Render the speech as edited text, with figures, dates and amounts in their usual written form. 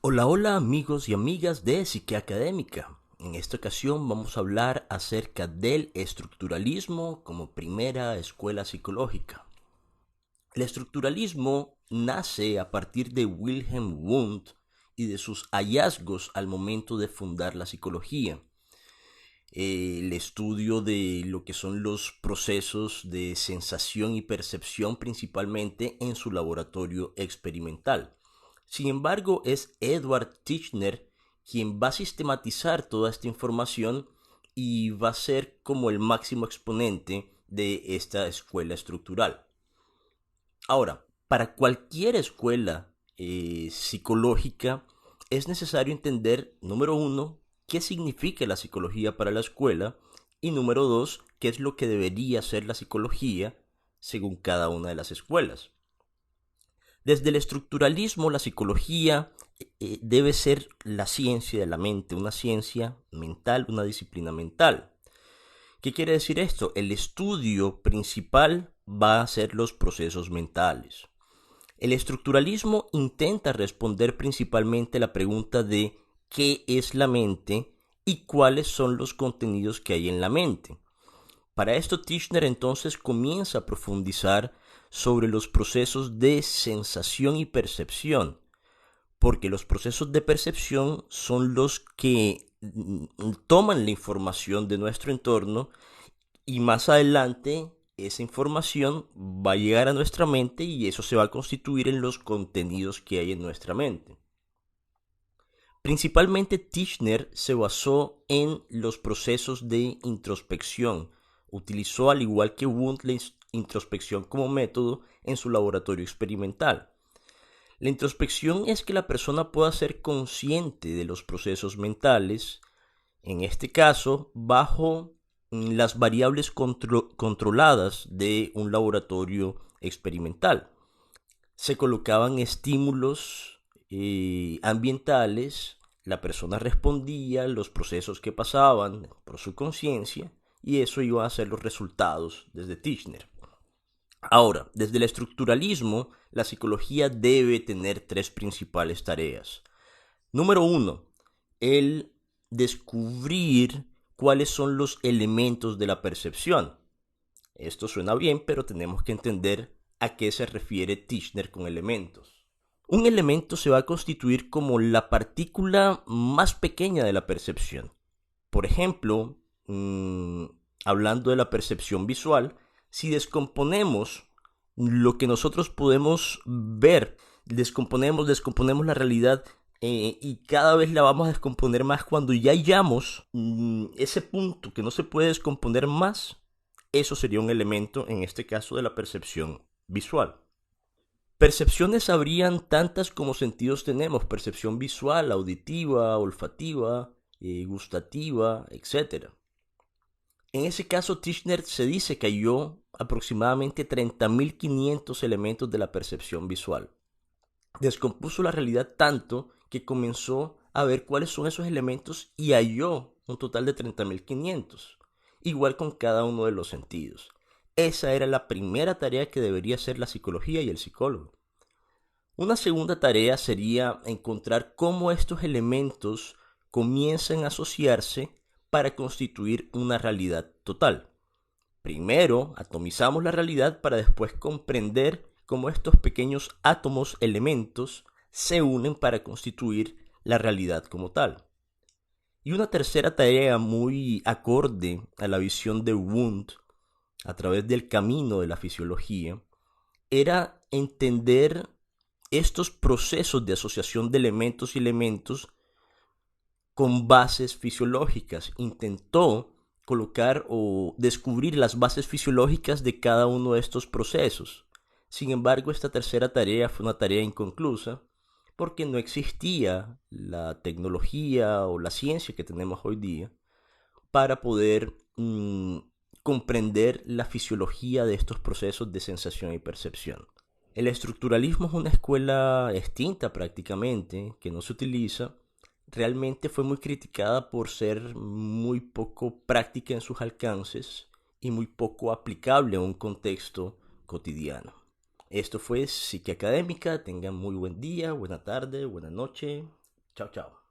Hola, hola amigos y amigas de Psique Académica. En esta ocasión vamos a hablar acerca del estructuralismo como primera escuela psicológica. El estructuralismo nace a partir de Wilhelm Wundt y de sus hallazgos al momento de fundar la psicología. El estudio de lo que son los procesos de sensación y percepción principalmente en su laboratorio experimental. Sin embargo, es Edward Titchener quien va a sistematizar toda esta información y va a ser como el máximo exponente de esta escuela estructural. Ahora, para cualquier escuela psicológica es necesario entender, número uno, qué significa la psicología para la escuela y número dos, qué es lo que debería ser la psicología según cada una de las escuelas. Desde el estructuralismo, la psicología debe ser la ciencia de la mente, una ciencia mental, una disciplina mental. ¿Qué quiere decir esto? El estudio principal va a ser los procesos mentales. El estructuralismo intenta responder principalmente la pregunta de qué es la mente y cuáles son los contenidos que hay en la mente. Para esto Titchener entonces comienza a profundizar sobre los procesos de sensación y percepción, porque los procesos de percepción son los que toman la información de nuestro entorno y más adelante esa información va a llegar a nuestra mente y eso se va a constituir en los contenidos que hay en nuestra mente. Principalmente Titchener se basó en los procesos de introspección. Utilizó, al igual que Wundt, la introspección como método en su laboratorio experimental. La introspección es que la persona pueda ser consciente de los procesos mentales, en este caso bajo las variables controladas de un laboratorio experimental. Se colocaban estímulos ambientales, la persona respondía, los procesos que pasaban por su conciencia y eso iba a ser los resultados desde Titchener. Ahora, desde el estructuralismo, la psicología debe tener tres principales tareas. Número uno, el descubrir cuáles son los elementos de la percepción. Esto suena bien, pero tenemos que entender a qué se refiere Titchener con elementos. Un elemento se va a constituir como la partícula más pequeña de la percepción. Por ejemplo, hablando de la percepción visual, si descomponemos lo que nosotros podemos ver, descomponemos la realidad y cada vez la vamos a descomponer más cuando ya hallamos ese punto que no se puede descomponer más, eso sería un elemento, en este caso, de la percepción visual. Percepciones habrían tantas como sentidos tenemos, percepción visual, auditiva, olfativa, gustativa, etcétera. En ese caso, Titchener se dice que halló aproximadamente 30.500 elementos de la percepción visual. Descompuso la realidad tanto que comenzó a ver cuáles son esos elementos y halló un total de 30.500, igual con cada uno de los sentidos. Esa era la primera tarea que debería hacer la psicología y el psicólogo. Una segunda tarea sería encontrar cómo estos elementos comienzan a asociarse para constituir una realidad total. Primero atomizamos la realidad para después comprender cómo estos pequeños átomos elementos se unen para constituir la realidad como tal. Y una tercera tarea muy acorde a la visión de Wundt a través del camino de la fisiología era entender estos procesos de asociación de elementos y elementos con bases fisiológicas. Intentó colocar o descubrir las bases fisiológicas de cada uno de estos procesos. Sin embargo, esta tercera tarea fue una tarea inconclusa porque no existía la tecnología o la ciencia que tenemos hoy día para poder comprender la fisiología de estos procesos de sensación y percepción. El estructuralismo es una escuela extinta prácticamente, que no se utiliza. Realmente fue muy criticada por ser muy poco práctica en sus alcances y muy poco aplicable a un contexto cotidiano. Esto fue Psique Académica. Tengan muy buen día, buena tarde, buena noche. Chao, chao.